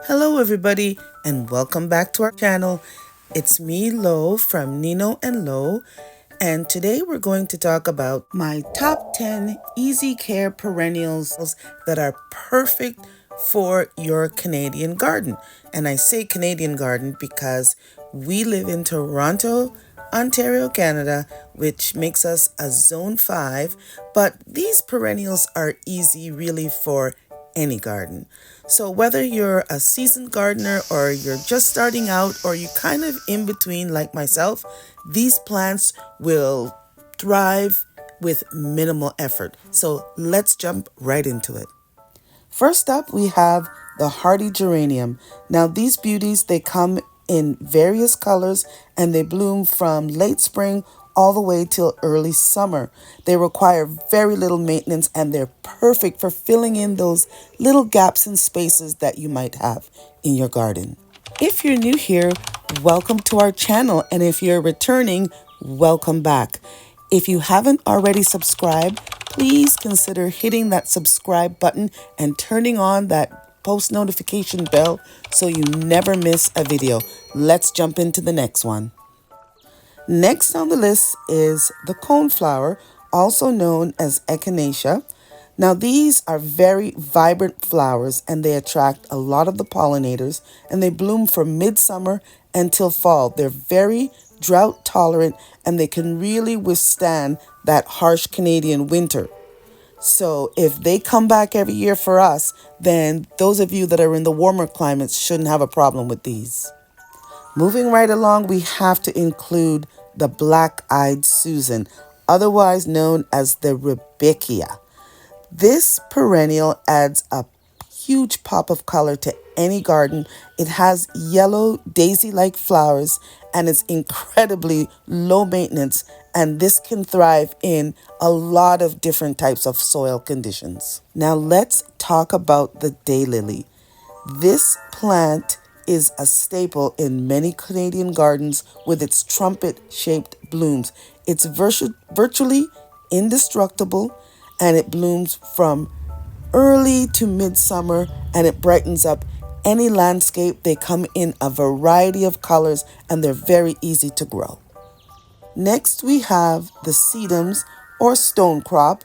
Hello everybody and welcome back to our channel. It's me, Lo, from Nino and Lo, and today we're going to talk about my top 10 easy care perennials that are perfect for your Canadian garden. And I say Canadian garden because we live in Toronto, Ontario, Canada, which makes us a zone 5, but these perennials are easy really for any garden. So whether you're a seasoned gardener or you're just starting out or you kind of in between like myself, these plants will thrive with minimal effort. So let's jump right into it. First up, we have the hardy geranium. Now these beauties, they come in various colors and they bloom from late spring all the way till early summer. They require very little maintenance and they're perfect for filling in those little gaps and spaces that you might have in your garden. If you're new here, welcome to our channel, and if you're returning, welcome back. If you haven't already subscribed, please consider hitting that subscribe button and turning on that post notification bell so you never miss a video. Let's jump into the next one. Next on the list is the coneflower, also known as echinacea. Now these are very vibrant flowers and they attract a lot of the pollinators, and they bloom from midsummer until fall. They're very drought tolerant and they can really withstand that harsh Canadian winter. So if they come back every year for us, then those of you that are in the warmer climates shouldn't have a problem with these. Moving right along, we have to include the black-eyed Susan, otherwise known as the Rudbeckia. This perennial adds a huge pop of color to any garden. It has yellow daisy-like flowers and is incredibly low maintenance, and this can thrive in a lot of different types of soil conditions. Now let's talk about the daylily. This plant is a staple in many Canadian gardens with its trumpet-shaped blooms. It's virtually indestructible, and it blooms from early to midsummer, and it brightens up any landscape. They come in a variety of colors and they're very easy to grow. Next, we have the sedums or stonecrop.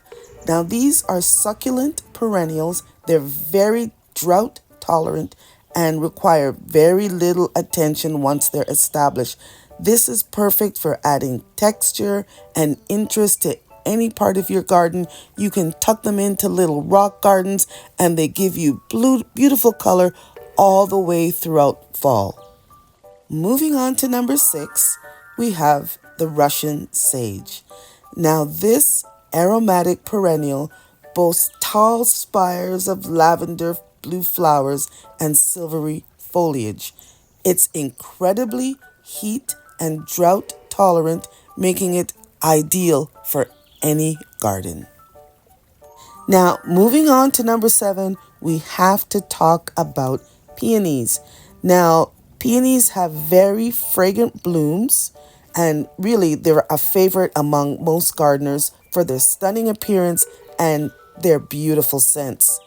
Now, these are succulent perennials. They're very drought tolerant and require very little attention once they're established. This is perfect for adding texture and interest to any part of your garden. You can tuck them into little rock gardens and they give you beautiful color all the way throughout fall. Moving on to number 6, we have the Russian sage. Now this aromatic perennial boasts tall spires of lavender blue flowers and silvery foliage. It's incredibly heat and drought tolerant, making it ideal for any garden. Now, moving on to number 7, we have to talk about peonies. Now, peonies have very fragrant blooms, and really they're a favorite among most gardeners for their stunning appearance and their beautiful scents.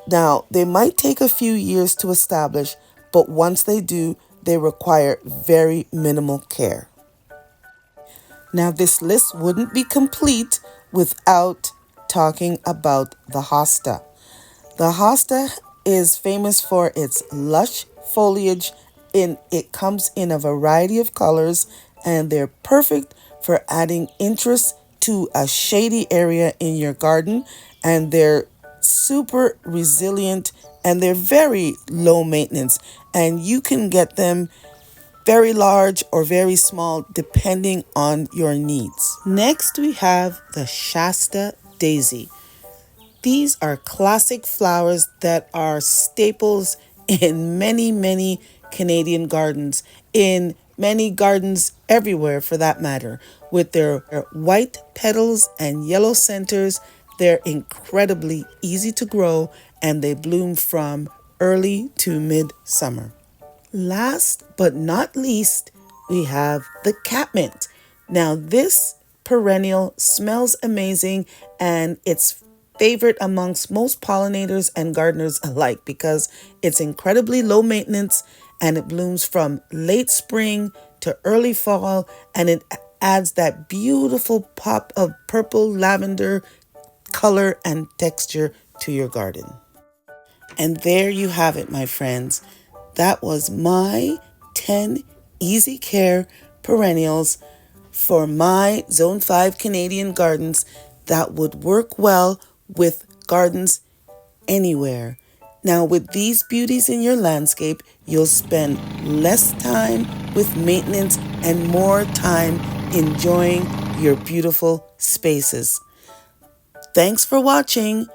Now, they might take a few years to establish, but once they do, they require very minimal care. Now, this list wouldn't be complete without talking about the hosta. The hosta is famous for its lush foliage. It comes in a variety of colors, and they're perfect for adding interest to a shady area in your garden, and they're super resilient and they're very low maintenance, and you can get them very large or very small depending on your needs. Next, we have the Shasta daisy. These are classic flowers that are staples in many Canadian gardens, in many gardens everywhere for that matter. With their white petals and yellow centers, they're incredibly easy to grow and they bloom from early to mid-summer. Last but not least, we have the catmint. Now this perennial smells amazing and it's favorite amongst most pollinators and gardeners alike because it's incredibly low maintenance and it blooms from late spring to early fall, and it adds that beautiful pop of purple lavender color and texture to your garden. And there you have it, my friends. That was my 10 easy care perennials for my Zone 5 Canadian gardens that would work well with gardens anywhere. Now, with these beauties in your landscape, you'll spend less time with maintenance and more time enjoying your beautiful spaces. Thanks for watching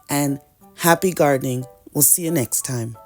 and happy gardening. We'll see you next time.